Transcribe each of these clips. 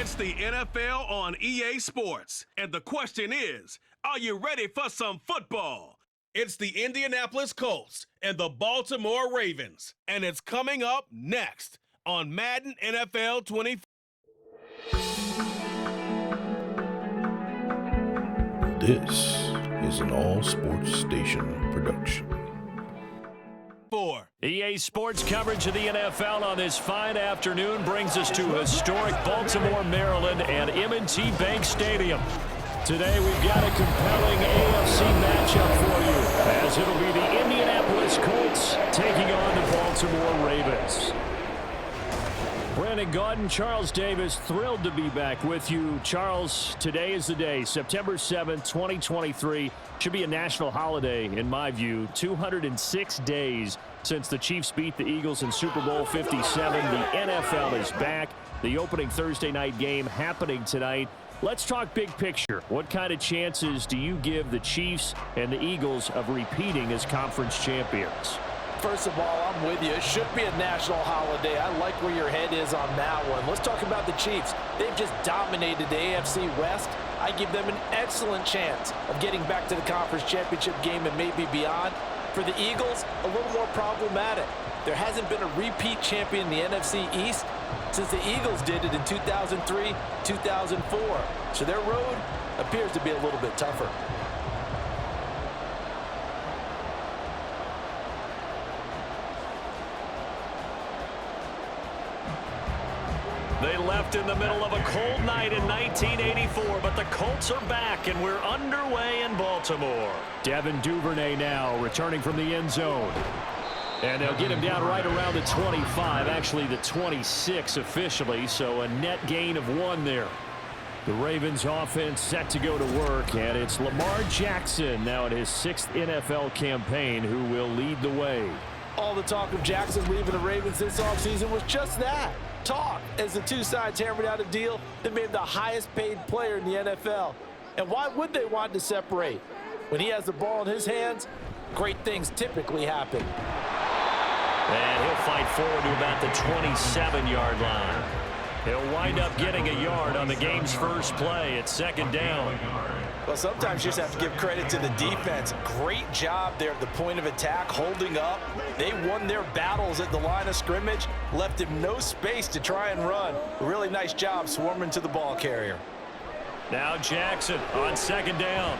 It's the NFL on EA Sports, and the question is, are you ready for some football? It's the Indianapolis Colts and the Baltimore Ravens, and it's coming up next on Madden NFL 24. This is an all-sports station production. EA Sports coverage of the NFL on this fine afternoon brings us to historic Baltimore, Maryland, and M&T Bank Stadium. Today we've got a compelling AFC matchup for you, as it'll be the Indianapolis Colts taking on the Baltimore Ravens. Brandon Gaudin, Charles Davis, thrilled to be back with you. Charles, today is the day, September 7th, 2023. Should be a national holiday, in my view. 206 days since the Chiefs beat the Eagles in Super Bowl 57. The NFL is back. The opening Thursday night game happening tonight. Let's talk big picture. What kind of chances do you give the Chiefs and the Eagles of repeating as conference champions? First of all, I'm with you. It should be a national holiday. I like where your head is on that one. Let's talk about the Chiefs. They've just dominated the AFC West. I give them an excellent chance of getting back to the conference championship game and maybe beyond. For the Eagles, a little more problematic. There hasn't been a repeat champion in the NFC East since the Eagles did it in 2003, 2004. So their road appears to be a little bit tougher. They left in the middle of a cold night in 1984, but the Colts are back, and we're underway in Baltimore. Devin Duvernay now returning from the end zone. And they'll get him down right around the 25, actually the 26 officially, so a net gain of 1 there. The Ravens offense set to go to work, and it's Lamar Jackson now in his 6th NFL campaign who will lead the way. All the talk of Jackson leaving the Ravens this offseason was just that. Talk, as the two sides hammered out a deal that made him the highest paid player in the NFL. And why would they want to separate? When he has the ball in his hands, great things typically happen. And he'll fight forward to about the 27-yard line. He'll wind up getting a yard on the game's first play. It's 2nd down. Well, sometimes you just have to give credit to the defense. Great job there at the point of attack, holding up. They won their battles at the line of scrimmage, left him no space to try and run. Really nice job swarming to the ball carrier. Now Jackson on 2nd down.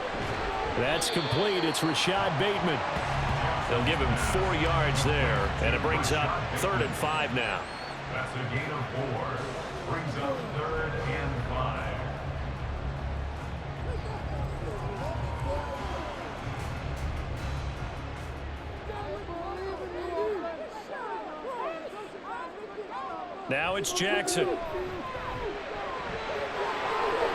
That's complete. It's Rashad Bateman. They'll give him 4 yards there, and it brings up 3rd and 5 now. That's a gain of 4. Brings up 3rd and 5. Now it's Jackson. A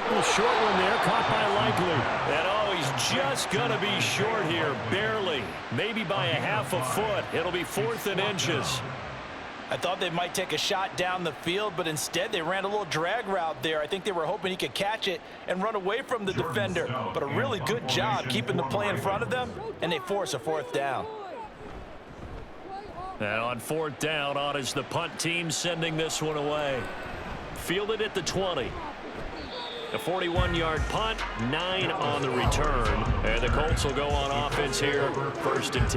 little short one there, caught by Likely. And oh, he's just going to be short here, barely. Maybe by a half a foot. It'll be 4th and inches. I thought they might take a shot down the field, but instead they ran a little drag route there. I think they were hoping he could catch it and run away from the defender. But a really good job keeping the play in front of them, and they force a 4th down. And on 4th down, on is the punt team sending this one away. Fielded at the 20. A 41-yard punt, 9 on the return. And the Colts will go on offense here, 1st and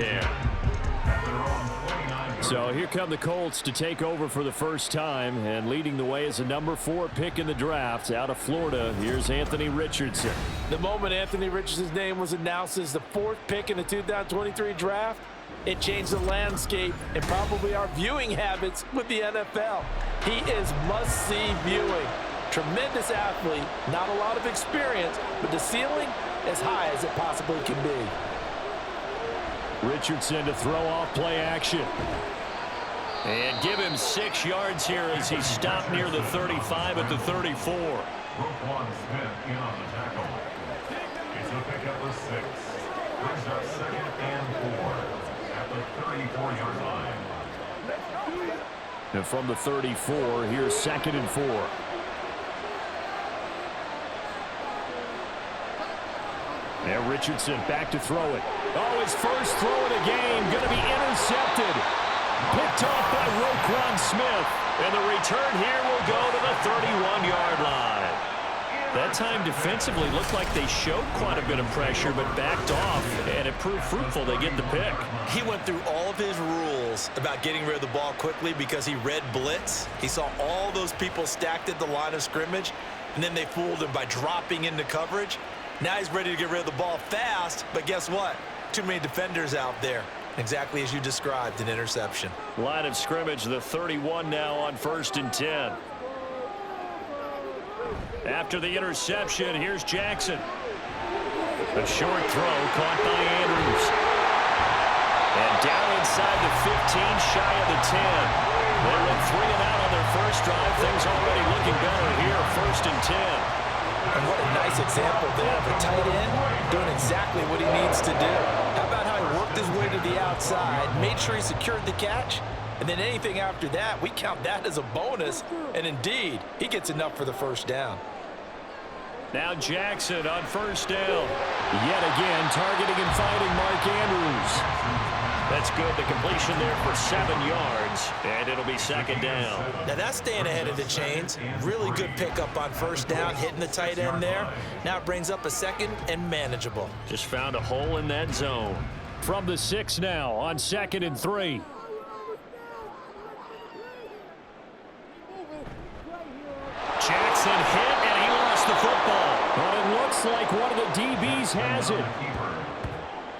10. So here come the Colts to take over for the first time, and leading the way is the number 4 pick in the draft out of Florida. Here's Anthony Richardson. The moment Anthony Richardson's name was announced as the 4th pick in the 2023 draft, it changed the landscape and probably our viewing habits with the NFL. He is must-see viewing. Tremendous athlete, not a lot of experience, but the ceiling as high as it possibly can be. Richardson to throw off play action. And give him 6 yards here as he stopped near the 35 at the 34. Roquan Smith in on the tackle. It's a pickup of 6. Brings up 2nd and 4 at the 34-yard line. And from the 34, here's 2nd and 4. And Richardson back to throw it. Oh, his first throw of the game going to be intercepted. Picked off by Roquan Smith. And the return here will go to the 31-yard line. That time defensively looked like they showed quite a bit of pressure but backed off, and it proved fruitful. They get the pick. He went through all of his rules about getting rid of the ball quickly because he read blitz. He saw all those people stacked at the line of scrimmage, and then they fooled him by dropping into coverage. Now he's ready to get rid of the ball fast, but guess what? Too many defenders out there. Exactly as you described, an interception. Line of scrimmage, the 31 now on 1st and 10. After the interception, here's Jackson. A short throw caught by Andrews. And down inside the 15, shy of the 10. They went 3 and out on their first drive. Things already looking better here, 1st and 10. And what a nice example there of a tight end doing exactly what he needs to do. How about how he worked his way to the outside, made sure he secured the catch, and then anything after that, we count that as a bonus. And indeed, he gets enough for the first down. Now Jackson on 1st down. Yet again, targeting and finding Mark Andrews. That's good. The completion there for 7 yards, and it'll be 2nd down. Now that's staying ahead of the chains. Really good pickup on 1st down, hitting the tight end there. Now it brings up a 2nd and manageable. Just found a hole in that zone. From the 6 now on 2nd and 3. Jackson hit, and he lost the football. But it looks like one of the DBs has it.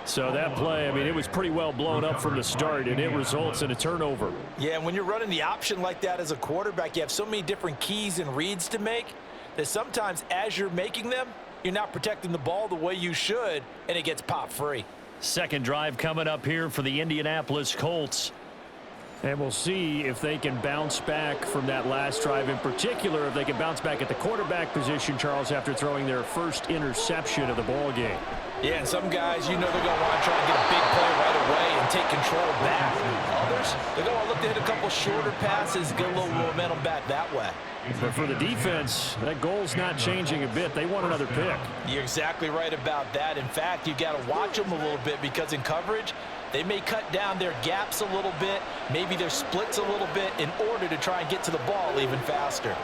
So that play, I mean, it was pretty well blown up from the start, and it results in a turnover. Yeah, and when you're running the option like that as a quarterback, you have so many different keys and reads to make that sometimes as you're making them, you're not protecting the ball the way you should, and it gets pop free. Second drive coming up here for the Indianapolis Colts. And we'll see if they can bounce back from that last drive. In particular, if they can bounce back at the quarterback position, Charles, after throwing their first interception of the ball game. Yeah, and some guys, you know they're going to want to try and get a big play right away and take control back. Others, they're going to look to hit a couple shorter passes, get a little momentum back that way. But for the defense, that goal's not changing a bit. They want another pick. You're exactly right about that. In fact, you got to watch them a little bit because in coverage, they may cut down their gaps a little bit, maybe their splits a little bit in order to try and get to the ball even faster.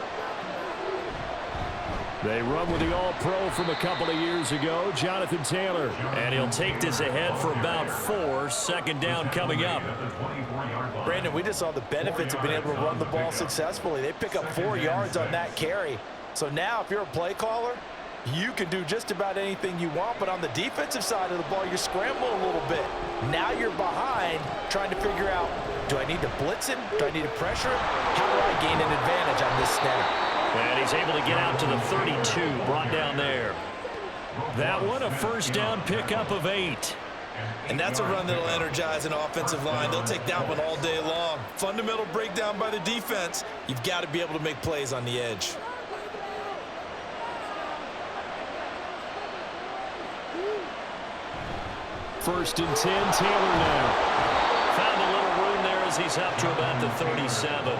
They run with the All-Pro from a couple of years ago, Jonathan Taylor. And he'll take this ahead for about 4. 2nd down coming up. Brandon, we just saw the benefits of being able to run the ball successfully. They pick up 4 yards on that carry. So now if you're a play caller, you can do just about anything you want, but on the defensive side of the ball, you're scrambling a little bit. Now you're behind trying to figure out, do I need to blitz him? Do I need to pressure him? How do I gain an advantage on this snap? And he's able to get out to the 32, brought down there. That one, a 1st down pickup of 8. And that's a run that'll energize an offensive line. They'll take that one all day long. Fundamental breakdown by the defense. You've got to be able to make plays on the edge. First and 10, Taylor now. Found a little room there as he's up to about the 37.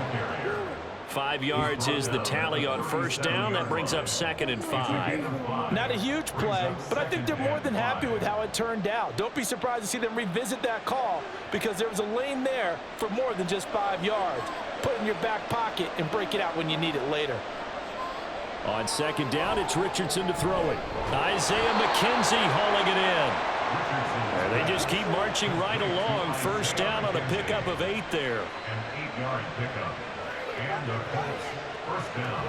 5 yards is the tally on 1st down. That brings up 2nd and 5. Not a huge play, but I think they're more than happy with how it turned out. Don't be surprised to see them revisit that call because there was a lane there for more than just 5 yards. Put it in your back pocket and break it out when you need it later. On 2nd down, it's Richardson to throw it. Isaiah McKenzie hauling it in. And they just keep marching right along. 1st down on a pickup of 8 there. An 8-yard pickup. And the Colts, 1st down.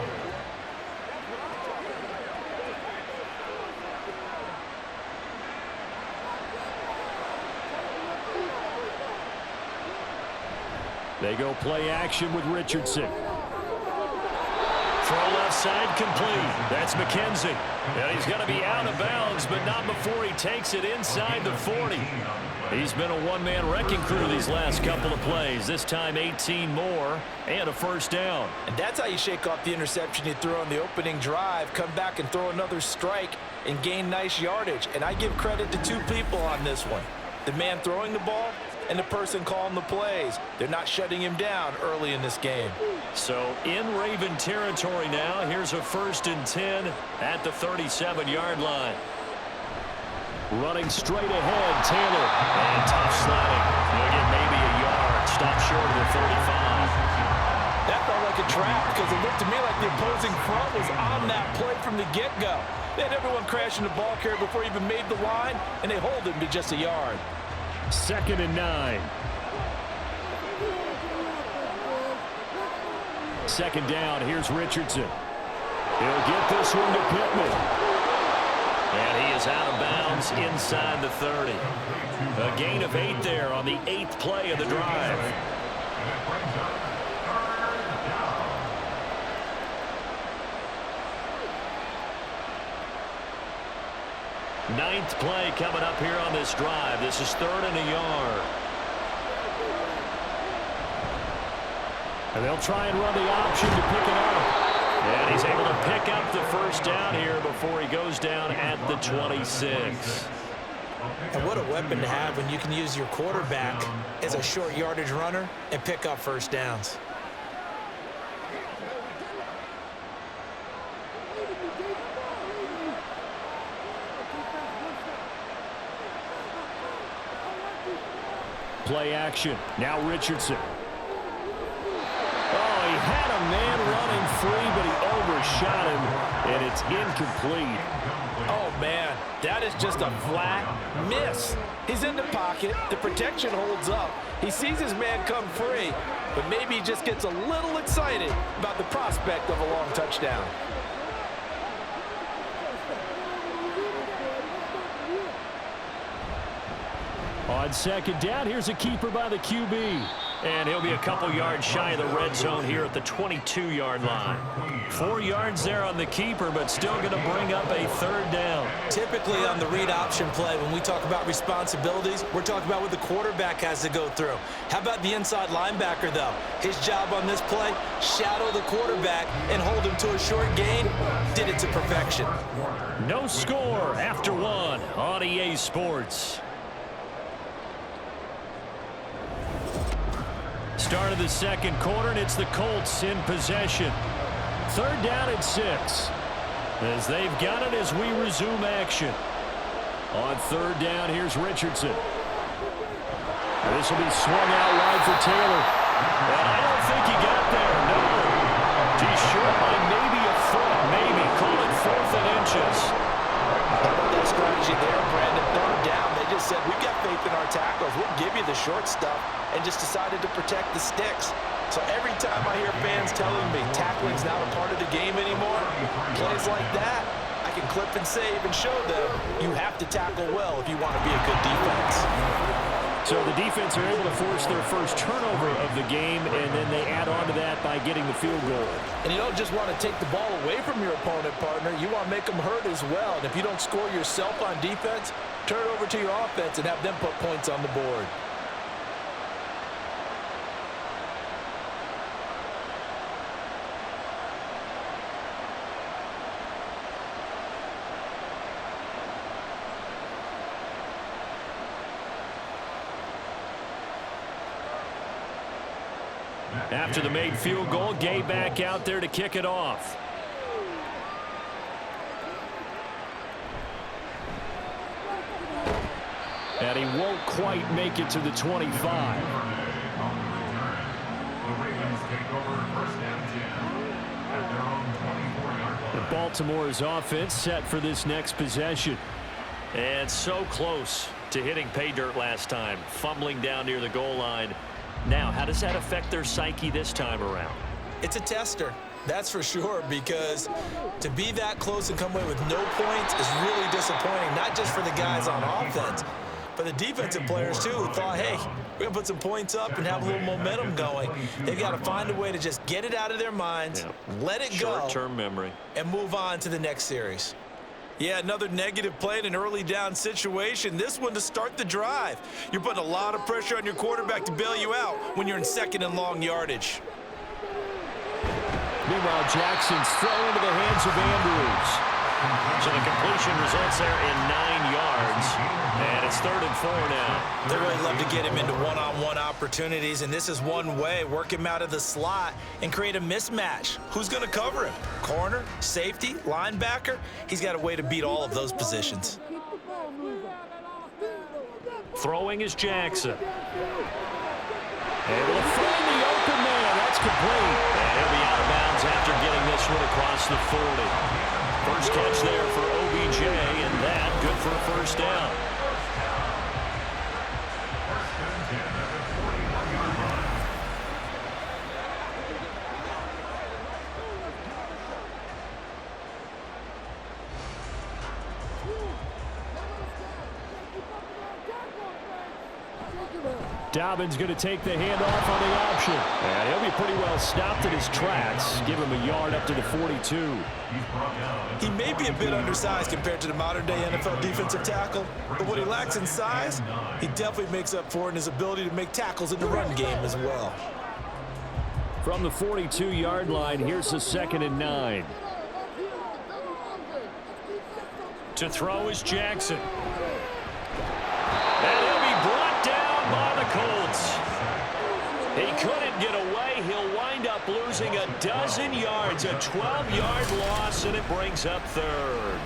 They go play action with Richardson. Throw left side complete. That's McKenzie. And he's going to be out of bounds, but not before he takes it inside the 40. He's been a one-man wrecking crew these last couple of plays. This time 18 more and a 1st down. And that's how you shake off the interception you threw on the opening drive, come back and throw another strike and gain nice yardage. And I give credit to 2 people on this one. The man throwing the ball and the person calling the plays. They're not shutting him down early in this game. So in Raven territory now, here's a 1st and 10 at the 37-yard line. Running straight ahead, Taylor. And tough sledding. He'll get maybe a yard. stop short of the 35. That felt like a trap because it looked to me like the opposing front was on that play from the get-go. They had everyone crashing the ball carrier before he even made the line, and they hold him to just a yard. 2nd and 9. 2nd down, here's Richardson. He'll get this one to Pittman. And he is out of bounds inside the 30. A gain of 8 there on the 8th play of the drive. Ninth play coming up here on this drive. This is 3rd and a yard. And they'll try and run the option to pick it up. And he's able to pick up the first down here before he goes down at the 26. And what a weapon to have when you can use your quarterback as a short yardage runner and pick up first downs. Play action. Now Richardson. Oh, he had a man running free, but he overshot him, and it's incomplete. Oh, man, that is just a flat miss. He's in the pocket. The protection holds up. He sees his man come free, but maybe he just gets a little excited about the prospect of a long touchdown. On 2nd down, here's a keeper by the QB. And he'll be a couple yards shy of the red zone here at the 22-yard line. 4 yards there on the keeper, but still going to bring up a 3rd down. Typically on the read option play, when we talk about responsibilities, we're talking about what the quarterback has to go through. How about the inside linebacker, though? His job on this play, shadow the quarterback and hold him to a short gain. Did it to perfection. No score after 1 on EA Sports. Start of the 2nd quarter, and it's the Colts in possession. 3rd down and 6. As they've got it as we resume action. On 3rd down, here's Richardson. This will be swung out wide for Taylor. And I don't think he got there, no. He's short by maybe a foot, maybe. Call it 4th and inches. How about that strategy there, Brandon? 3rd down, they just said, we've got faith in our tackles. We'll give you the short stuff, and just decided to protect the sticks. So every time I hear fans telling me tackling's not a part of the game anymore, plays like that, I can clip and save and show them you have to tackle well if you want to be a good defense. So the defense are able to force their first turnover of the game, and then they add on to that by getting the field goal. And you don't just want to take the ball away from your opponent, partner. You want to make them hurt as well. And if you don't score yourself on defense, turn it over to your offense and have them put points on the board. After the made field goal, Gay back out there to kick it off. And he won't quite make it to the 25. The Baltimore's offense set for this next possession. And so close to hitting pay dirt last time, fumbling down near the goal line. Now, how does that affect their psyche this time around? It's a tester, that's for sure, because to be that close and come away with no points is really disappointing, not just for the guys on offense, but the defensive players, too, who thought, hey, we're going to put some points up and have a little momentum going. They've got to find a way to just get it out of their minds, let it go, short-term memory, and move on to the next series. Yeah, another negative play in an early down situation. This one to start the drive. You're putting a lot of pressure on your quarterback to bail you out when you're in 2nd and long yardage. Meanwhile, Jackson's thrown into the hands of Andrews. So the completion results there in 9 yards. And it's 3rd and 4 now. They really love to get him into one-on-one opportunities, and this is one way. Work him out of the slot and create a mismatch. Who's going to cover him? Corner, safety, linebacker? He's got a way to beat all of those positions. Throwing is Jackson. Able to find the open man. That's complete. And he'll be out of bounds after getting this one across the 40. First catch there for OBJ, and that good for a first down. Dobbins going to take the handoff on the option. And he'll be pretty well stopped in his tracks. Give him a yard up to the 42. He may be a bit undersized compared to the modern-day NFL defensive tackle, but what he lacks in size, he definitely makes up for in his ability to make tackles in the run game as well. From the 42-yard line, here's the 2nd and 9. To throw is Jackson. And he'll be brought down by the Colts. He couldn't get away. He'll wind up losing a dozen yards, a 12-yard loss, and it brings up 3rd.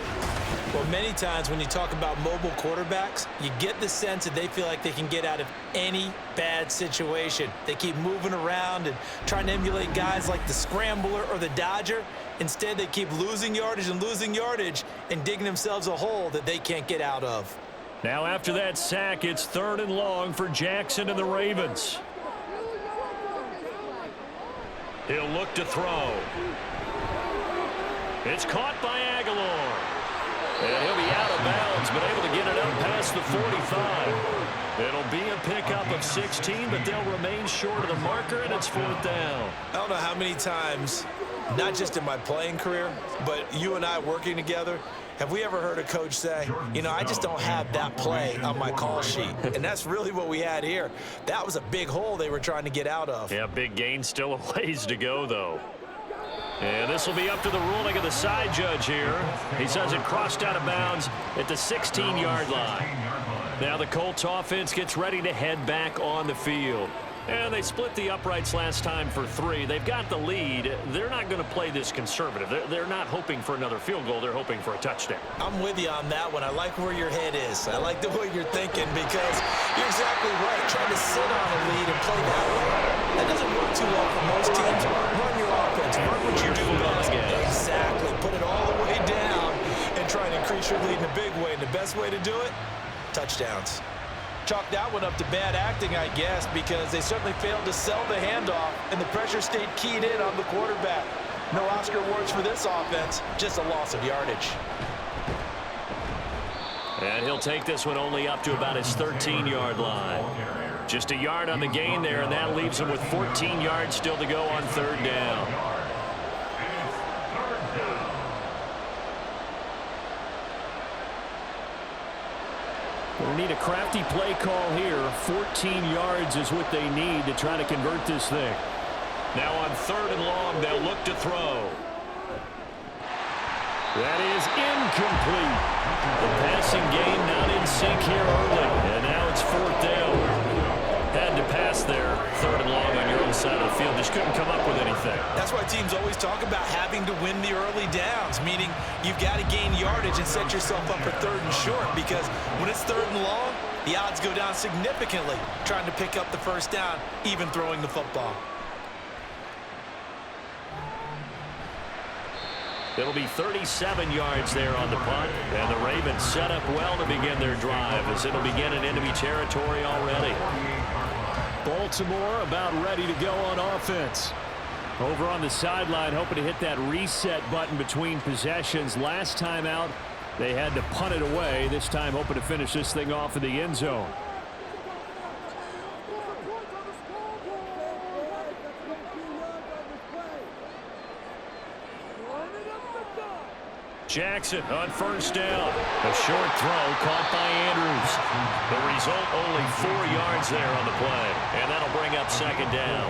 Well, many times when you talk about mobile quarterbacks, you get the sense that they feel like they can get out of any bad situation. They keep moving around and trying to emulate guys like the Scrambler or the Dodger. Instead, they keep losing yardage and digging themselves a hole that they can't get out of. Now after that sack, it's 3rd and long for Jackson and the Ravens. He'll look to throw. It's caught by Aguilar. And he'll be out of bounds, but able to get it up past the 45. It'll be a pickup of 16, but they'll remain short of the marker, and it's 4th down. I don't know how many times, not just in my playing career, but you and I working together, have we ever heard a coach say, you know, I just don't have that play on my call sheet? And that's really what we had here. That was a big hole they were trying to get out of. Yeah, big gain, still a ways to go, though. And this will be up to the ruling of the side judge here. He says it crossed out of bounds at the 16-yard line. Now the Colts offense gets ready to head back on the field. And they split the uprights last time for 3. They've got the lead. They're not going to play this conservative. They're not hoping for another field goal. They're hoping for a touchdown. I'm with you on that one. I like where your head is. I like the way you're thinking because you're exactly right. Trying to sit on a lead and play that way, that doesn't work too well for most teams. Run your offense. Run what you do best. Exactly. Put it all the way down and try and increase your lead in a big way. And the best way to do it, touchdowns. Chalk that one up to bad acting, I guess, because they certainly failed to sell the handoff, and the pressure stayed keyed in on the quarterback. No Oscar awards for this offense, just a loss of yardage. And he'll take this one only up to about his 13-yard line. Just a yard on the gain there, and that leaves him with 14 yards still to go on 3rd down. They need a crafty play call here. 14 yards is what they need to try to convert this thing. Now on 3rd and long, they'll look to throw. That is incomplete. The passing game not in sync here early. And now it's 4th down. Had to pass there. 3rd and long on your own side of the field. Just couldn't come up with anything. That's why teams always talk about having to win the early downs, meaning you've got to gain yardage and set yourself up for 3rd and short, because when it's 3rd and long, the odds go down significantly trying to pick up the first down, even throwing the football. It'll be 37 yards there on the punt, and the Ravens set up well to begin their drive as it'll begin in enemy territory already. Baltimore about ready to go on offense. Over on the sideline, hoping to hit that reset button between possessions. Last time out, they had to punt it away. This time, hoping to finish this thing off in the end zone. Jackson on 1st down. A short throw caught by Andrews. The result, only 4 yards there on the play. And that'll bring up 2nd down.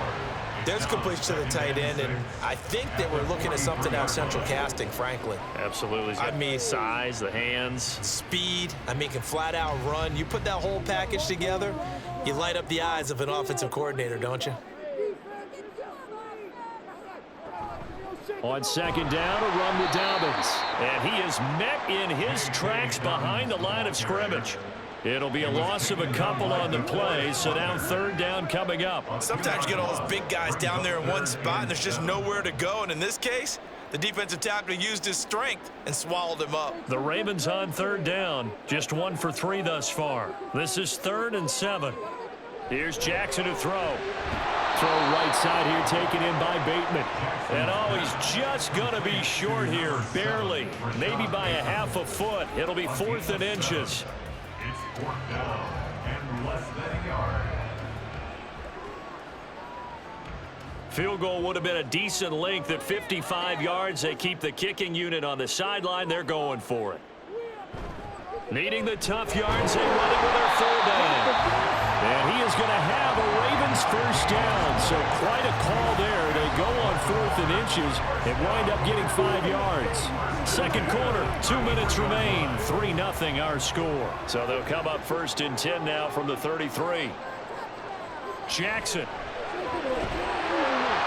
There's completion to the tight end, and I think that we're looking at something out central casting, frankly. Absolutely. I mean, size, the hands. Speed. I mean, can flat out run. You put that whole package together, you light up the eyes of an offensive coordinator, don't you? On 2nd down, a run with Dobbins. And he is met in his tracks behind the line of scrimmage. It'll be a loss of a couple on the play, so now third down coming up. Sometimes you get all those big guys down there in one spot, and there's just nowhere to go. And in this case, the defensive tackle used his strength and swallowed him up. The Ravens on third down, just 1 for 3 thus far. This is 3rd and 7. Here's Jackson to throw. Throw right side here, taken in by Bateman. And oh, he's just going to be short here, barely. Maybe by a half a foot. It'll be 4th and inches. It's 4th down and less than a yard. Field goal would have been a decent length at 55 yards. They keep the kicking unit on the sideline. They're going for it. Needing the tough yards, they run it with their fullback. And he is going to have a Ravens first down. So quite a call there. They go on 4th and inches and wind up getting 5 yards. Second quarter, 2 minutes remain. 3-0 our score. So they'll come up 1st and 10 now from the 33. Jackson.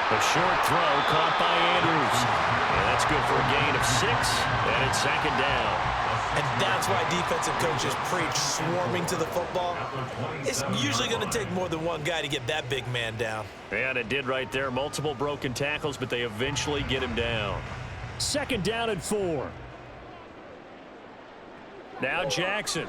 A short throw caught by Andrews. And that's good for a gain of 6. And it's 2nd down. And that's why defensive coaches preach swarming to the football. It's usually going to take more than one guy to get that big man down. And it did right there. Multiple broken tackles, but they eventually get him down. 2nd down and 4. Now Jackson.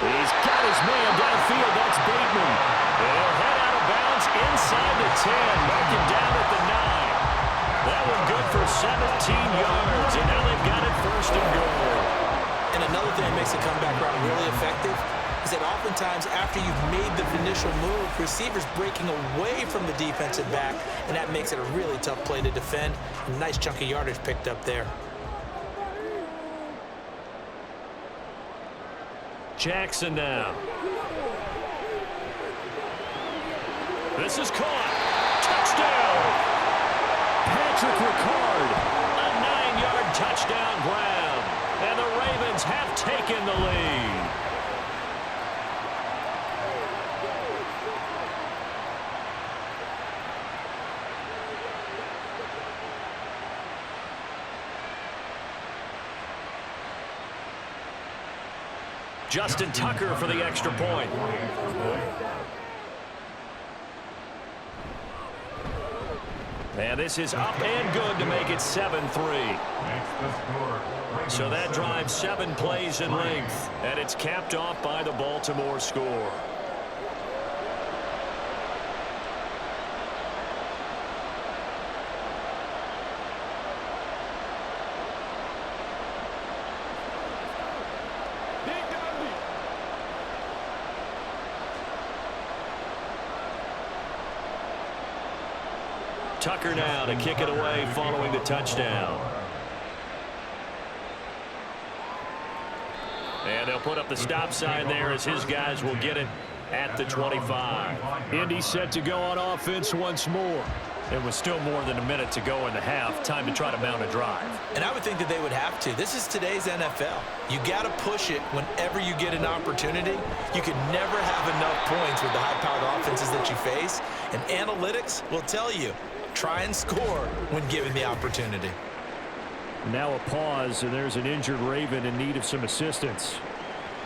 He's got his man downfield. That's Bateman. They'll head out of bounds inside the 10. Mark him down at the 9. That one good for 17 yards, and now they've got it 1st and goal. And another thing that makes the comeback route really effective is that oftentimes after you've made the initial move, receivers breaking away from the defensive back, and that makes it a really tough play to defend. A nice chunk of yardage picked up there. Jackson now. This is caught. Touchdown! Patrick Ricard, a 9-yard touchdown grab, and the Ravens have taken the lead. Justin Tucker for the extra point. And this is up and good to make it 7-3. So that drives 7 plays in length, and it's capped off by the Baltimore score. Tucker now to kick it away following the touchdown. And they'll put up the stop sign there as his guys will get it at the 25. Indy set to go on offense once more. It was still more than a minute to go in the half. Time to try to mount a drive. And I would think that they would have to. This is today's NFL. You got to push it whenever you get an opportunity. You can never have enough points with the high-powered offenses that you face. And analytics will tell you, try and score when given the opportunity. Now a pause, and there's an injured Raven in need of some assistance.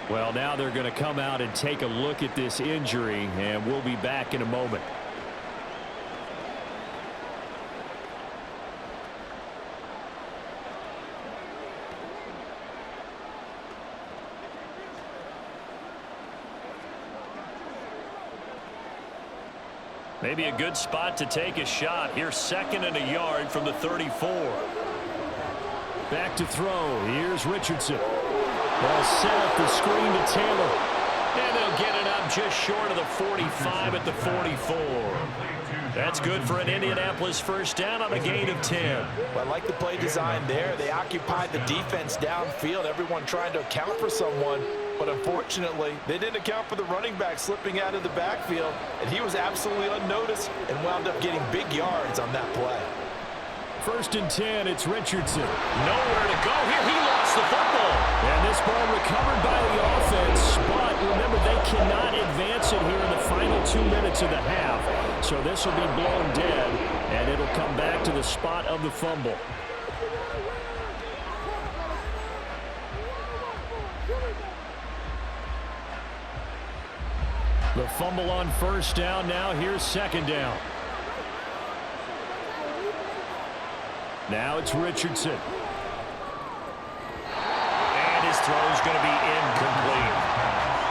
Well, now they're going to come out and take a look at this injury, and we'll be back in a moment. Maybe a good spot to take a shot. Here's 2nd and a yard from the 34. Back to throw. Here's Richardson. Ball set up the screen to Taylor. And they'll get it up just short of the 45 at the 44. That's good for an Indianapolis first down on a gain of 10. Well, I like the play design there. They occupied the defense downfield, everyone trying to account for someone. But unfortunately, they didn't account for the running back slipping out of the backfield, and he was absolutely unnoticed and wound up getting big yards on that play. 1st and 10, it's Richardson. Nowhere to go here. He lost the football. And this ball recovered by the offense, but remember, they cannot advance it here in the final 2 minutes of the half. So this will be blown dead, and it'll come back to the spot of the fumble. The fumble on first down. Now here's second down. Now it's Richardson. And his throw's going to be incomplete.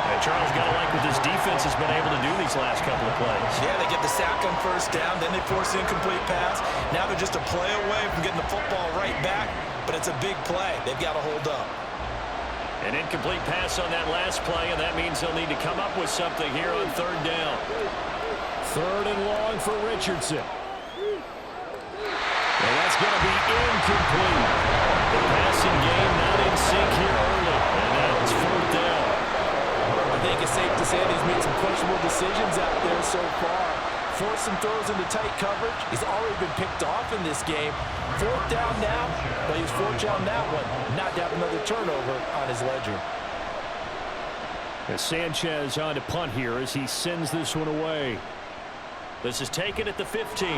And Charles, got to like what this defense has been able to do these last couple of plays. Yeah, they get the sack on first down, then they force the incomplete pass. Now they're just a play away from getting the football right back, but it's a big play. They've got to hold up. An incomplete pass on that last play, and that means they'll need to come up with something here on third down. Third and long for Richardson. And that's going to be incomplete. The passing game not in sync here early, and now it's fourth down. I think it's safe to say that he's made some questionable decisions out there so far. Forced some throws into tight coverage. He's already been picked off in this game. Fourth down now, but he's fortunate on that one. Not to have another turnover on his ledger. As Sanchez on to punt here as he sends this one away. This is taken at the 15.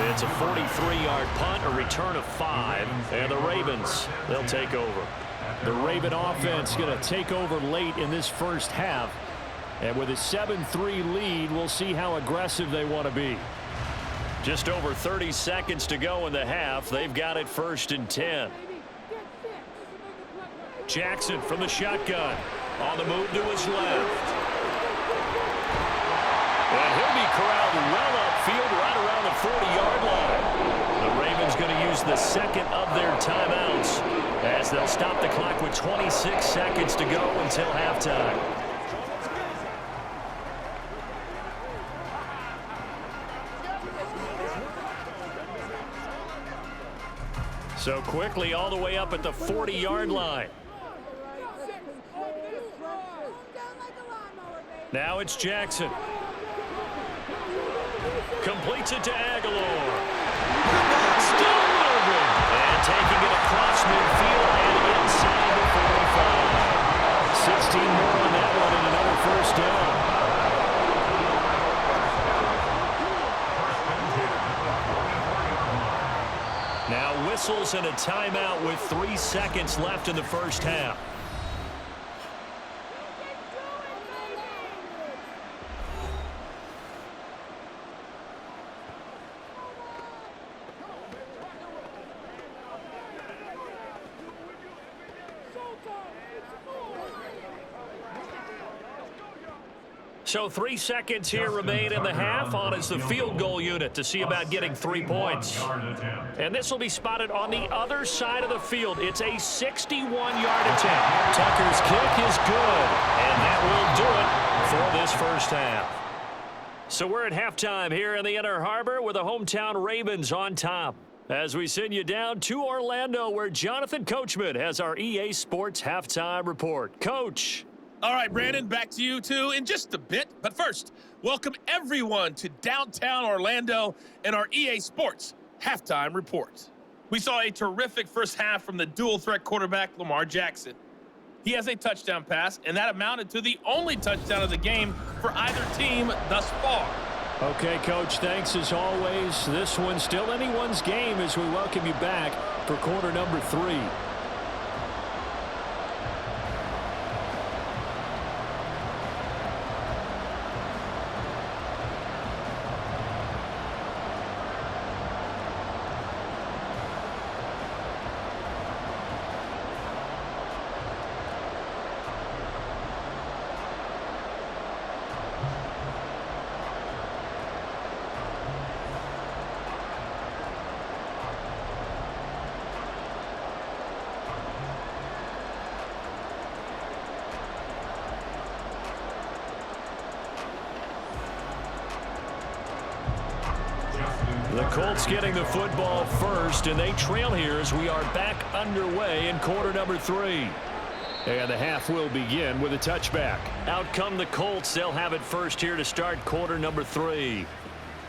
It's a 43-yard punt, a return of 5, and the Ravens, they'll take over. The Raven offense going to take over late in this first half. And with a 7-3 lead, we'll see how aggressive they want to be. Just over 30 seconds to go in the half. They've got it first and 10. Jackson from the shotgun. On the move to his left. And he'll be corralled well upfield right around the 40-yard line. The Ravens going to use the second of their timeouts as they'll stop the clock with 26 seconds to go until halftime. So quickly all the way up at the 40-yard line. Now it's Jackson. Completes it to Aguilar. Still moving. And taking it across midfield and inside the 45. 16 more on that one and another first down. Now whistles and a timeout with 3 seconds left in the first half. So 3 seconds here remain in the half. On is the field goal unit to see about getting 3 points. And this will be spotted on the other side of the field. It's a 61-yard attempt. Tucker's kick is good. And that will do it for this first half. So we're at halftime here in the Inner Harbor with the hometown Ravens on top. As we send you down to Orlando where Jonathan Coachman has our EA Sports halftime report. Coach. All right, Brandon, back to you two in just a bit. But first, welcome everyone to downtown Orlando and our EA Sports halftime report. We saw a terrific first half from the dual-threat quarterback, Lamar Jackson. He has a touchdown pass, and that amounted to the only touchdown of the game for either team thus far. Okay, Coach, thanks as always. This one's still anyone's game as we welcome you back for quarter number 3. The Colts getting the football first, and they trail here as we are back underway in quarter number 3. And the half will begin with a touchback. Out come the Colts. They'll have it first here to start quarter number 3.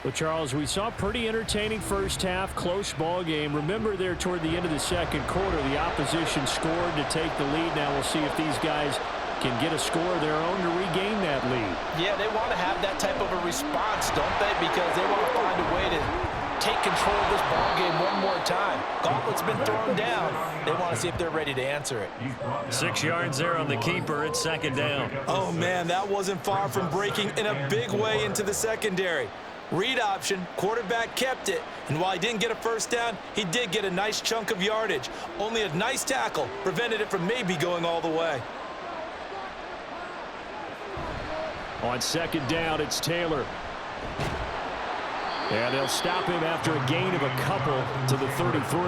Well, Charles, we saw a pretty entertaining first half, close ball game. Remember there toward the end of the second quarter, the opposition scored to take the lead. Now we'll see if these guys can get a score of their own to regain that lead. Yeah, they want to have that type of a response, don't they? Because they want to find a way to take control of this ball game one more time. Gauntlet's been thrown down. They want to see if they're ready to answer it. 6 yards there on the keeper. It's second down. Oh, man, that wasn't far from breaking in a big way into the secondary. Read option, quarterback kept it, and while he didn't get a first down, he did get a nice chunk of yardage. Only a nice tackle prevented it from maybe going all the way. On second down, it's Taylor. And they'll stop him after a gain of a couple to the 33.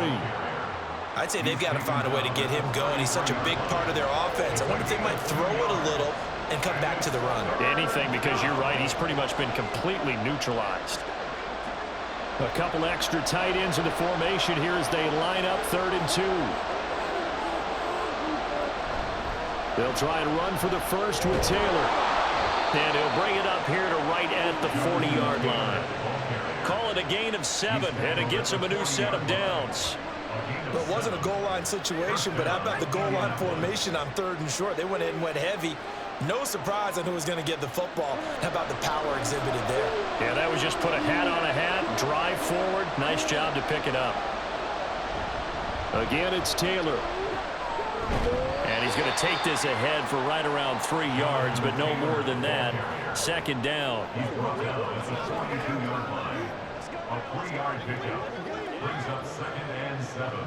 I'd say they've got to find a way to get him going. He's such a big part of their offense. I wonder if they might throw it a little and come back to the run. Anything, because you're right, he's pretty much been completely neutralized. A couple extra tight ends in the formation here as they line up 3rd and 2. They'll try and run for the first with Taylor. And he'll bring it up here to right at the 40-yard line. Call it a gain of 7, and it gets him a new set of downs. Well, it wasn't a goal line situation, but how about the goal line formation on 3rd and short? They went in and went heavy. No surprise on who was going to get the football. How about the power exhibited there? Yeah, that was just put a hat on a hat, drive forward. Nice job to pick it up. Again, it's Taylor. And he's going to take this ahead for right around 3 yards, but no more than that. Second down. He's brought down at the 22-yard line. A 3-yard pickup brings up 2nd and 7.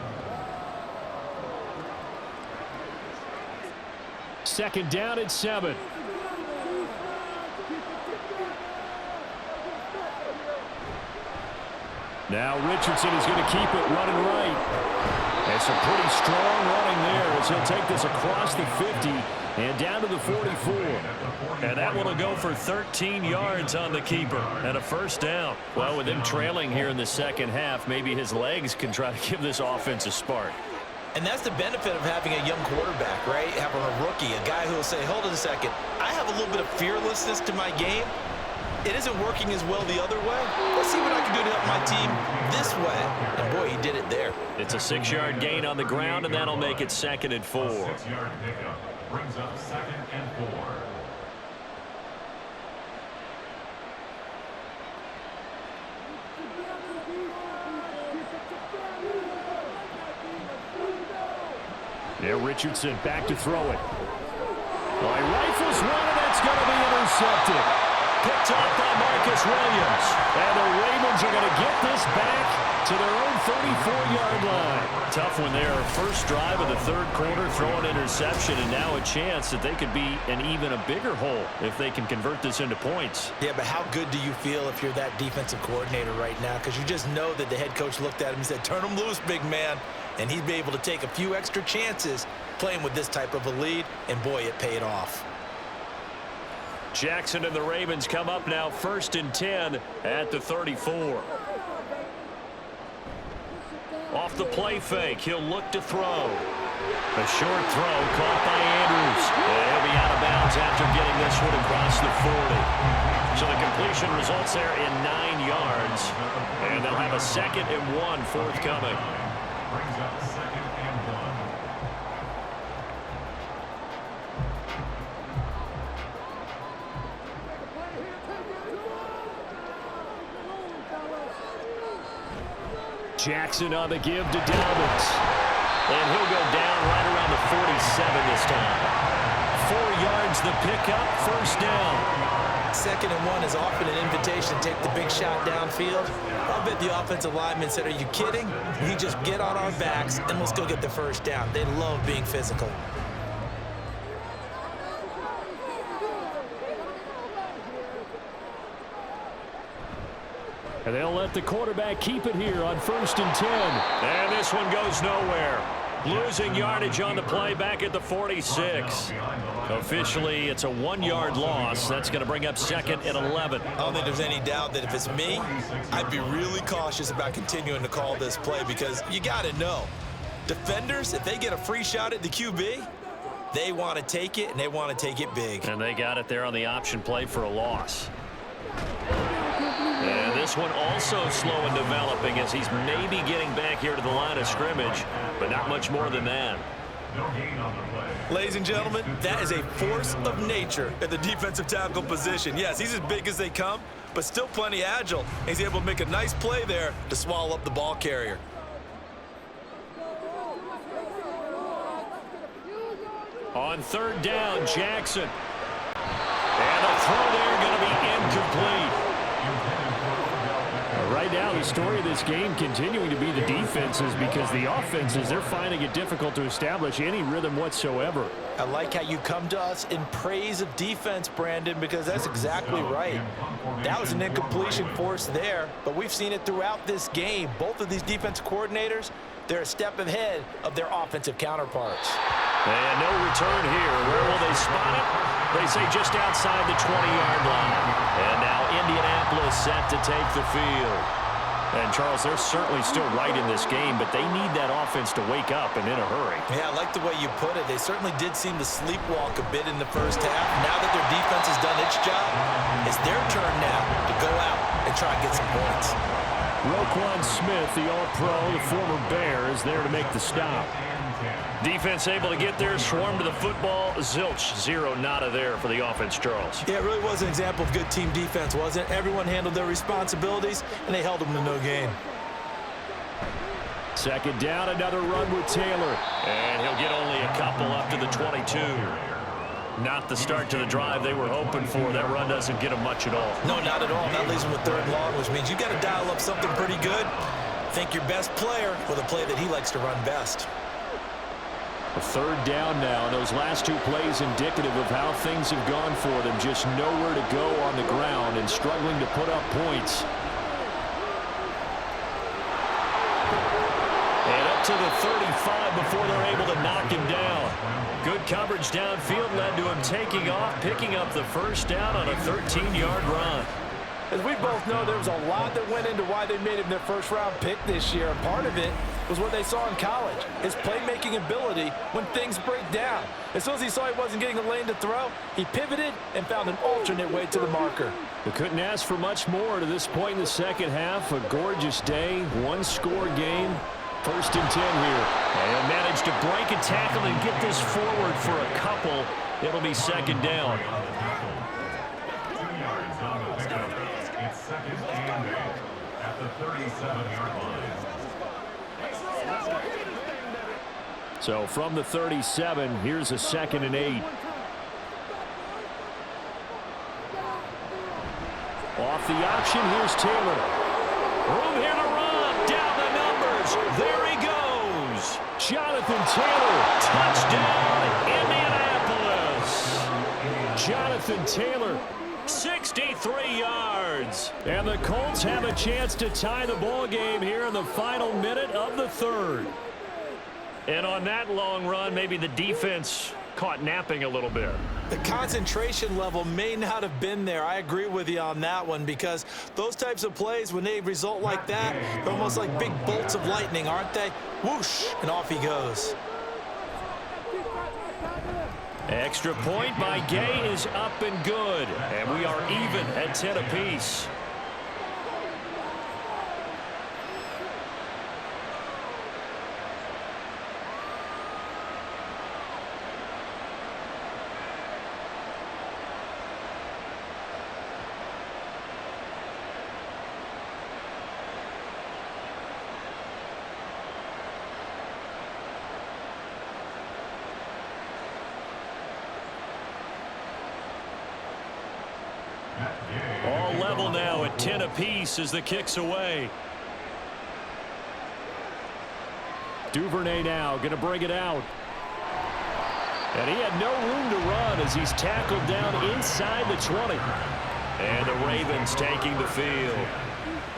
Second down at 7. Now Richardson is going to keep it running right. It's a pretty strong running there as he'll take this across the 50 and down to the 44. And that one will go for 13 yards on the keeper and a first down. Well, with him trailing here in the second half, maybe his legs can try to give this offense a spark. And that's the benefit of having a young quarterback, right? Having a rookie, a guy who will say, hold on a second, I have a little bit of fearlessness to my game. It isn't working as well the other way. Let's see what I can do to help my team this way. And, boy, he did it there. It's a 6-yard gain on the ground, and that'll make it 2nd and 4. 6-yard pickup brings up 2nd and 4. Yeah, Richardson back to throw it. Well, he rifles one, and that's going to be intercepted. Picked off by Marcus Williams. And the Ravens are going to get this back to their own 34-yard line. Tough one there. First drive of the 3rd quarter, throwing interception, and now a chance that they could be in even a bigger hole if they can convert this into points. Yeah, but how good do you feel if you're that defensive coordinator right now? Because you just know that the head coach looked at him and said, turn him loose, big man. And he'd be able to take a few extra chances playing with this type of a lead, and boy, it paid off. Jackson and the Ravens come up now 1st and 10 at the 34. Off the play fake, he'll look to throw. A short throw caught by Andrews. And he'll be out of bounds after getting this one across the 40. So the completion results there in 9 yards. And they'll have a 2nd and 1 forthcoming. Brings up 2nd and 1. Jackson on the give to Dobbins. And he'll go down right around the 47 this time. 4 yards the pickup, first down. 2nd and 1 is often an invitation to take the big shot downfield. I'll bet the offensive lineman said, are you kidding? We just get on our backs and let's go get the first down. They love being physical. And they'll let the quarterback keep it here on 1st and 10. And this one goes nowhere. Losing yardage on the play back at the 46. Officially, it's a 1-yard loss. That's going to bring up 2nd and 11. I don't think there's any doubt that if it's me, I'd be really cautious about continuing to call this play because you got to know, defenders, if they get a free shot at the QB, they want to take it, and they want to take it big. And they got it there on the option play for a loss. And this one also slow in developing as he's maybe getting back here to the line of scrimmage, but not much more than that. No gain on the play. Ladies and gentlemen, that is a force of nature at the defensive tackle position. Yes, he's as big as they come, but still plenty agile. He's able to make a nice play there to swallow up the ball carrier. On third down, Jackson. And the throw there going to be incomplete. Right now, the story of this game continuing to be the defenses, because the offenses, they're finding it difficult to establish any rhythm whatsoever. I like how you come to us in praise of defense, Brandon, because that's exactly right. That was an incompletion forced there, but we've seen it throughout this game. Both of these defense coordinators, they're a step ahead of their offensive counterparts. And no return here. Where will they spot it? They say just outside the 20-yard line. And now Indianapolis set to take the field. And, Charles, they're certainly still right in this game, but they need that offense to wake up and in a hurry. Yeah, I like the way you put it. They certainly did seem to sleepwalk a bit in the first half. Now that their defense has done its job, it's their turn now to go out and try and get some points. Roquan Smith, the All-Pro, the former Bear, is there to make the stop. Defense able to get there, swarm to the football. Zilch, zero, nada there for the offense, Charles. Yeah, it really was an example of good team defense, wasn't it? Everyone handled their responsibilities, and they held them to no gain. Second down, another run with Taylor. And he'll get only a couple up to the 22. Not the start to the drive they were hoping for. That run doesn't get them much at all. No, not at all. That leaves them with third and long, which means you got to dial up something pretty good. Think your best player with a play that he likes to run best. A third down now, and those last two plays indicative of how things have gone for them. Just nowhere to go on the ground and struggling to put up points. And up to the 35 before they're able to knock him down. Good coverage downfield led to him taking off, picking up the first down on a 13-yard run. As we both know, there was a lot that went into why they made him their first-round pick this year. And part of it was what they saw in college, his playmaking ability when things break down. As soon as he saw he wasn't getting a lane to throw, he pivoted and found an alternate way to the marker. We couldn't ask for much more to this point in the second half. A gorgeous day, one-score game. First and 10 here. And managed to break a tackle and get this forward for a couple. It'll be second down. 2 yards on the pickup. It's second and 8 at the 37-yard line. So from the 37, here's a second and 8. Off the option, here's Taylor. Room here to run. Down the numbers. There he goes. Jonathan Taylor. Touchdown, Indianapolis. Jonathan Taylor, 63 yards. And the Colts have a chance to tie the ball game here in the final minute of the third. And on that long run, maybe the defense caught napping a little bit. The concentration level may not have been there. I agree with you on that one, because those types of plays, when they result like that, they're almost like big bolts of lightning, aren't they? Whoosh, and off he goes. Extra point by Gay is up and good. And we are even at 10 apiece. All level now at 10 apiece as the kick's away. Duvernay now going to bring it out. And he had no room to run as he's tackled down inside the 20. And the Ravens taking the field.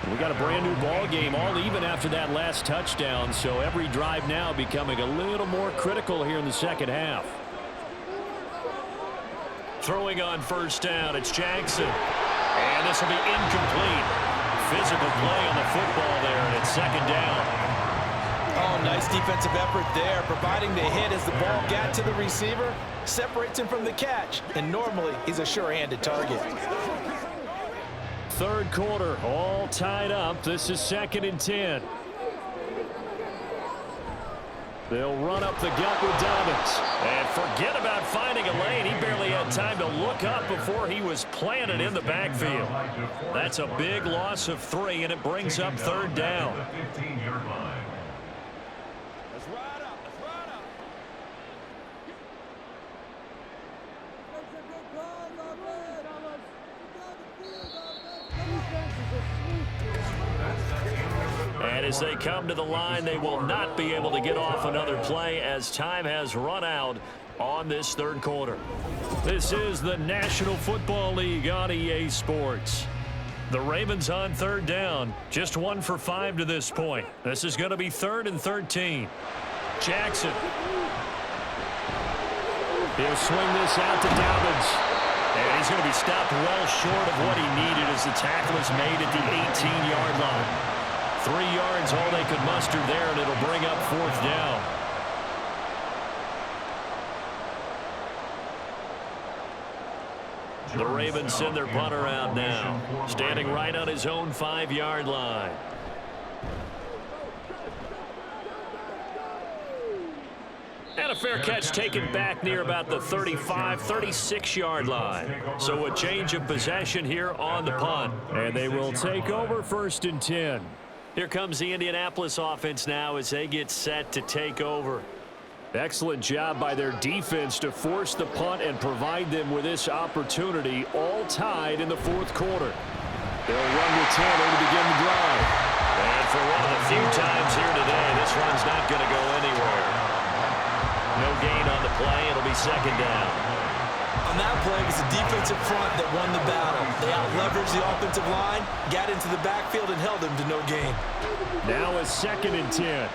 We got a brand new ball game, all even after that last touchdown. So every drive now becoming a little more critical here in the second half. Throwing on first down, it's Jackson. And this will be incomplete. Physical play on the football there, and it's second down. Oh, nice defensive effort there, providing the hit as the ball got to the receiver, separates him from the catch, and normally he's a sure-handed target. Third quarter, all tied up. This is second and 10. They'll run up the gut with Dobbins. And forget about finding a lane. He barely had time to look up before he was planted in the backfield. That's a big loss of 3, and it brings up 3rd down. And as they come to the line, they will not be able to get off another play as time has run out on this 3rd quarter. This is the National Football League on EA Sports. The Ravens on 3rd down, just 1 for 5 to this point. This is going to be 3rd and 13. Jackson. He'll swing this out to Dobbins. And he's going to be stopped well short of what he needed as the tackle is made at the 18-yard line. 3 yards, all they could muster there, and it'll bring up 4th down. The Ravens send their punter out now, standing right on his own 5-yard line. And a fair catch taken back near about the 35, 36-yard line. So a change of possession here on the punt. And they will take over 1st and 10. Here comes the Indianapolis offense now as they get set to take over. Excellent job by their defense to force the punt and provide them with this opportunity, all tied in the 4th quarter. They'll run with Taylor to begin the drive. And for one of the few times here today, this run's not going to go anywhere. No gain on the play. It'll be 2nd down. On that play, it was the defensive front that won the battle. They out-leveraged the offensive line, got into the backfield, and held them to no gain. Now a 2nd and 10.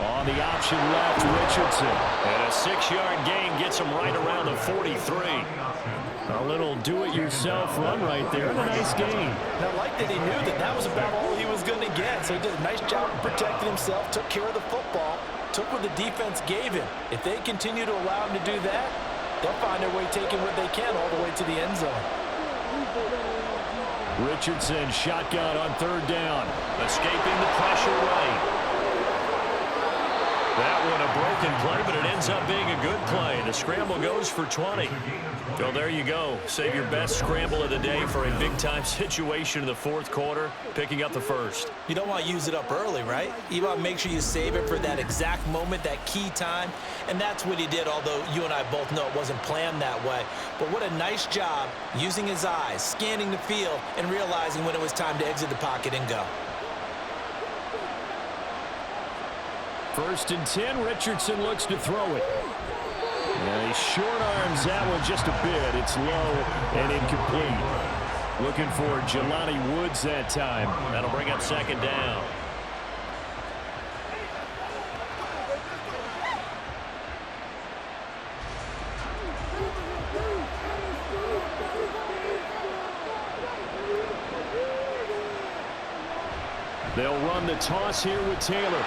On the option left, Richardson. And a 6-yard gain gets him right around the 43. A little do-it-yourself run right there, and a nice gain. And I like that he knew that that was about all he was going to get. So he did a nice job of protecting himself, took care of the football, took what the defense gave him. If they continue to allow him to do that, they'll find their way taking what they can all the way to the end zone. Richardson shotgun on 3rd down. Escaping the pressure right. That one a broken play, but it ends up being a good play. The scramble goes for 20. So there you go. Save your best scramble of the day for a big-time situation in the 4th quarter, picking up the 1st. You don't want to use it up early, right? You want to make sure you save it for that exact moment, that key time. And that's what he did, although you and I both know it wasn't planned that way. But what a nice job using his eyes, scanning the field, and realizing when it was time to exit the pocket and go. 1st and 10, Richardson looks to throw it. And he short arms that one just a bit. It's low and incomplete. Looking for Jelani Woods that time. That'll bring up 2nd down. They'll run the toss here with Taylor.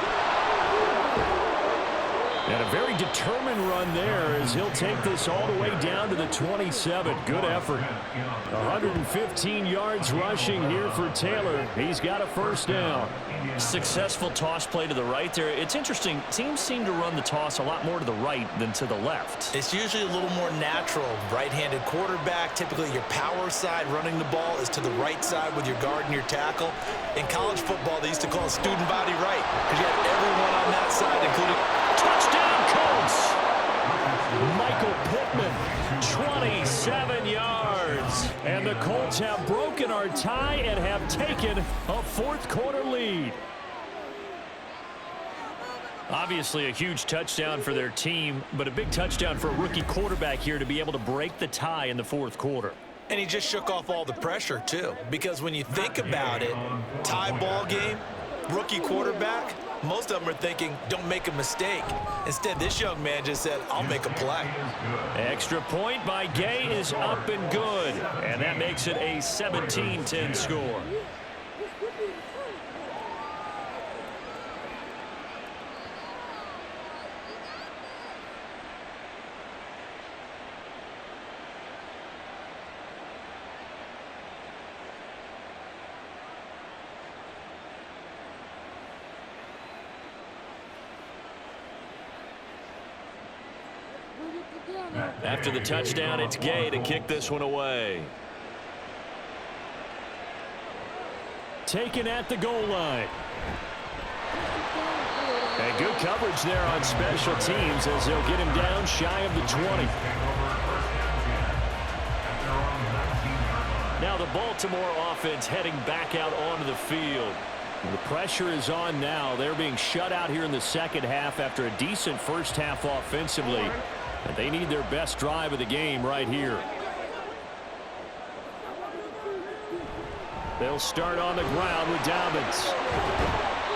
And a very determined run there as he'll take this all the way down to the 27. Good effort. 115 yards rushing here for Taylor. He's got a 1st down. Successful toss play to the right there. It's interesting. Teams seem to run the toss a lot more to the right than to the left. It's usually a little more natural. Right-handed quarterback, typically your power side running the ball is to the right side with your guard and your tackle. In college football, they used to call it student body right because you had everyone on that side, including... Touchdown, Colts! Michael Pittman, 27 yards. And the Colts have broken our tie and have taken a 4th quarter lead. Obviously a huge touchdown for their team, but a big touchdown for a rookie quarterback here to be able to break the tie in the 4th quarter. And he just shook off all the pressure, too. Because when you think about it, tie ball game, rookie quarterback, most of them are thinking, don't make a mistake. Instead, this young man just said, I'll make a play. Extra point by Gay is up and good. And that makes it a 17-10 score. After the touchdown, it's Gay to kick this one away. Taken at the goal line. And good coverage there on special teams as they'll get him down shy of the 20. Now the Baltimore offense heading back out onto the field. The pressure is on now. They're being shut out here in the second half after a decent first half offensively. And they need their best drive of the game right here. They'll start on the ground with Dobbins.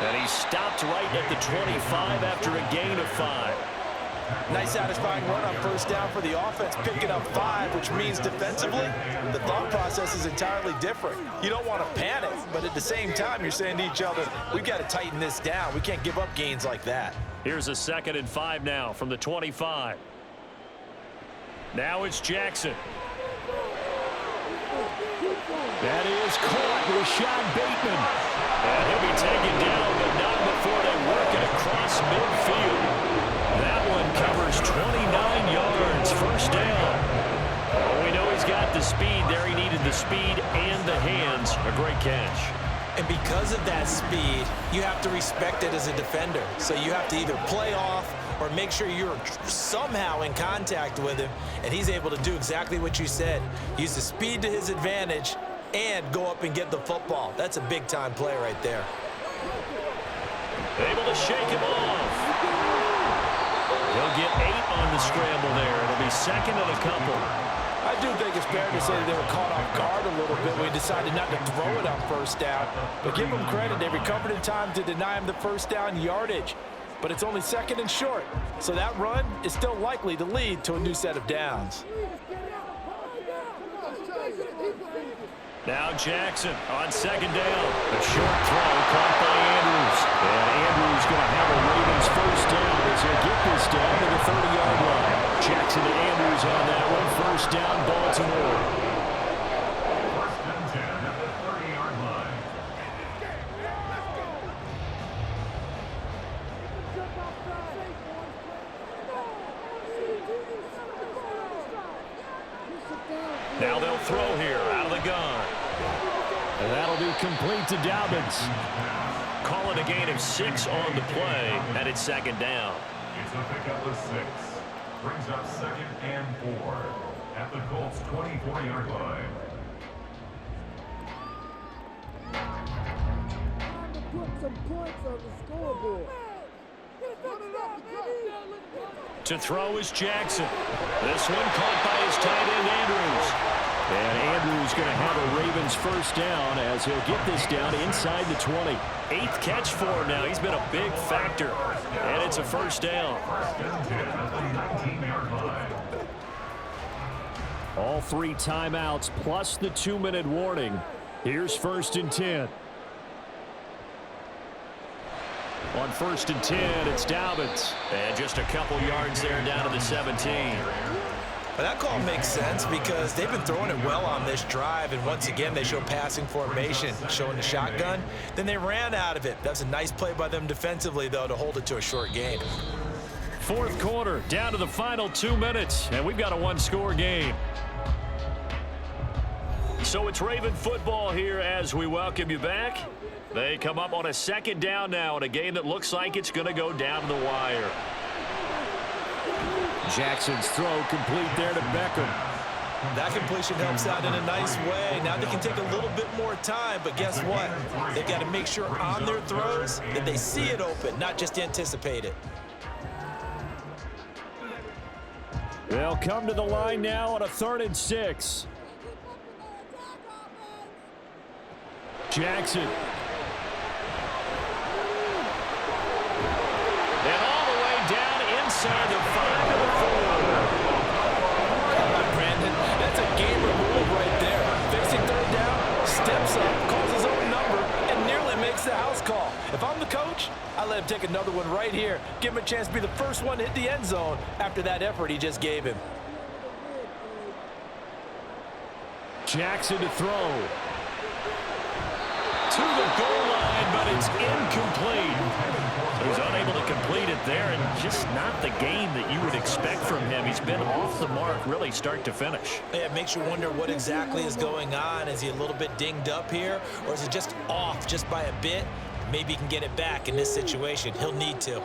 And he's stopped right at the 25 after a gain of 5. Nice satisfying run on first down for the offense, picking up 5, which means defensively, the thought process is entirely different. You don't want to panic, but at the same time, you're saying to each other, we've got to tighten this down. We can't give up gains like that. Here's a 2nd and 5 now from the 25. Now it's Jackson. That is caught. Rashad Bateman. And he'll be taken down, but not before they work it across midfield. That one covers 29 yards. First down. Well, we know he's got the speed there. He needed the speed and the hands. A great catch. And because of that speed, you have to respect it as a defender. So you have to either play off or make sure you're somehow in contact with him, and he's able to do exactly what you said. Use the speed to his advantage and go up and get the football. That's a big-time play right there. Able to shake him off. He'll get 8 on the scramble there. It'll be 2nd and a couple. I do think it's fair to say they were caught off guard a little bit when he decided not to throw it on first down. But give them credit. They recovered in time to deny him the first down yardage. But it's only 2nd and short. So that run is still likely to lead to a new set of downs. Now Jackson on 2nd down. A short throw caught by Andrews. And Andrews going to have a Ravens first down as he'll get this down to the 30-yard line. Jackson and Andrews on that one. First down, Baltimore. 1st and 10 at the 30-yard line. Now they'll throw here out of the gun. And that'll be complete to Dobbins. Call it a gain of 6 on the play, and it's 2nd down. It's a pickup of 6. Brings up 2nd and 4 at the Colts 24-yard line. To throw is Jackson. This one caught by his tight end, Andrews. And Andrews going to have a Ravens first down as he'll get this down inside the 20. 8th catch for him now. He's been a big factor. And it's a first down. 1st and 10 at the 19-yard line. All 3 timeouts plus the 2-minute warning. Here's 1st and 10. On 1st and 10, it's Dobbins. And just a couple yards there down to the 17. But that call makes sense because they've been throwing it well on this drive, and once again they show passing formation, showing the shotgun. Then they ran out of it. That was a nice play by them defensively, though, to hold it to a short gain. 4th quarter, down to the final 2 minutes, and we've got a 1-score game. So it's Raven football here as we welcome you back. They come up on a 2nd down now in a game that looks like it's going to go down to the wire. Jackson's throw complete there to Beckham. That completion helps out in a nice way. Now they can take a little bit more time, but guess what? They've got to make sure on their throws that they see it open, not just anticipate it. They'll come to the line now on a 3rd and 6. Jackson. And all the way down inside the 5 to the 4. Brandon, that's a gamer move right there. Facing 3rd down, steps up, calls his own number, and nearly makes the house call. If I'm the coach, I let him take another one right here. Give him a chance to be the first one to hit the end zone after that effort he just gave him. Jackson to throw. To the goal line, but it's incomplete. He was unable to complete it there, and just not the game that you would expect from him. He's been off the mark really start to finish. Yeah, it makes you wonder what exactly is going on. Is he a little bit dinged up here, or is it just off just by a bit? Maybe he can get it back in this situation. He'll need to.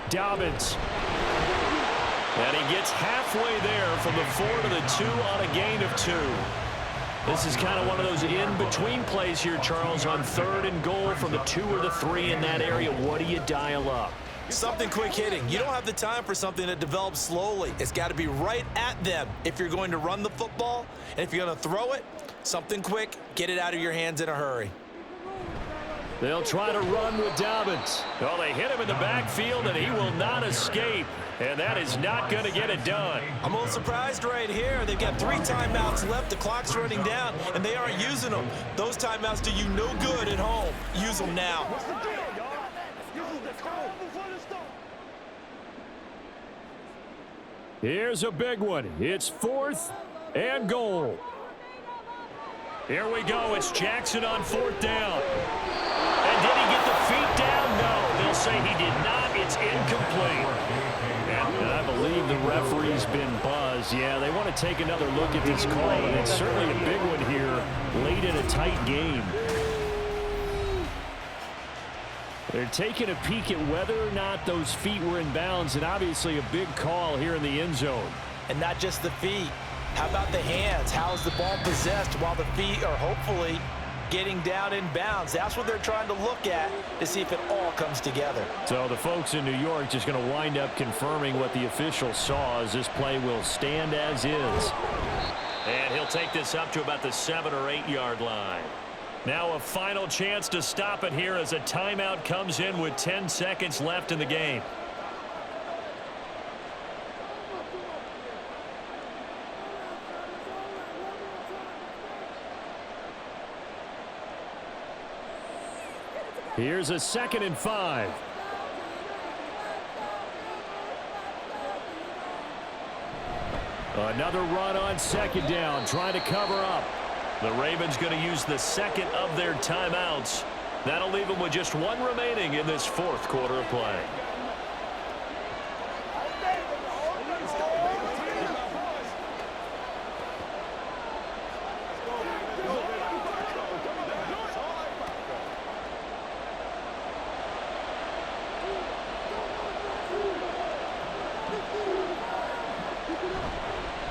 Dobbins. And he gets halfway there from the 4 to the 2 on a gain of 2. This is kind of one of those in-between plays here, Charles, on 3rd and goal from the 2 or the 3 in that area. What do you dial up? Something quick hitting. You don't have the time for something that develops slowly. It's got to be right at them if you're going to run the football. And if you're going to throw it, something quick, get it out of your hands in a hurry. They'll try to run with Dobbins. Well, they hit him in the backfield, and he will not escape. And that is not going to get it done. I'm a little surprised right here. They've got 3 timeouts left. The clock's running down, and they aren't using them. Those timeouts do you no good at home. Use them now. Here's a big one. It's 4th and goal. Here we go. It's Jackson on 4th down. And did he get the feet down? No. They'll say he did not. It's incomplete. And I believe the referee's been buzzed. Yeah, they want to take another look at this call, and it's certainly a big one here late in a tight game. They're taking a peek at whether or not those feet were in bounds, and obviously a big call here in the end zone. And not just the feet. How about the hands? How's the ball possessed while the feet are hopefully getting down in bounds? That's what they're trying to look at to see if it all comes together. So the folks in New York just going to wind up confirming what the officials saw, as this play will stand as is. And he'll take this up to about the 7 or 8 yard line. Now a final chance to stop it here as a timeout comes in with 10 seconds left in the game. Here's a 2nd and 5. Another run on 2nd down, trying to cover up. The Ravens going to use the 2nd of their timeouts. That'll leave them with just 1 remaining in this 4th quarter of play.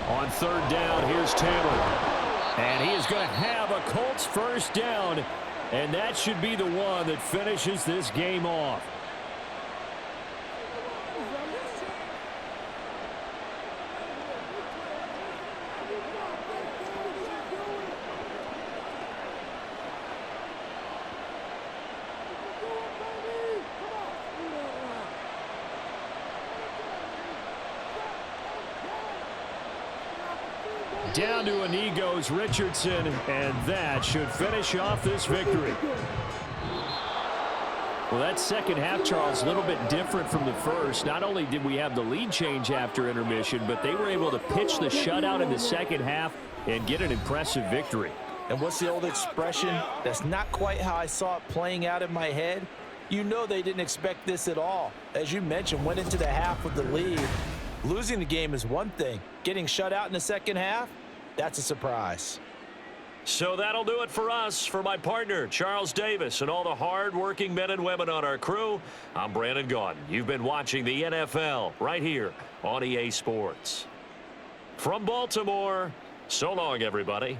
On 3rd down, here's Taylor. And he is going to have a Colts 1st down, and that should be the one that finishes this game off. Down to a knee goes Richardson, and that should finish off this victory. Well, that second half, Charles, a little bit different from the first. Not only did we have the lead change after intermission, but they were able to pitch the shutout in the second half and get an impressive victory. And what's the old expression? That's not quite how I saw it playing out in my head. You know they didn't expect this at all. As you mentioned, went into the half with the lead. Losing the game is one thing. Getting shut out in the second half, that's a surprise. So that'll do it for us. For my partner, Charles Davis, and all the hard-working men and women on our crew, I'm Brandon Gaudin. You've been watching the NFL right here on EA Sports. From Baltimore, so long, everybody.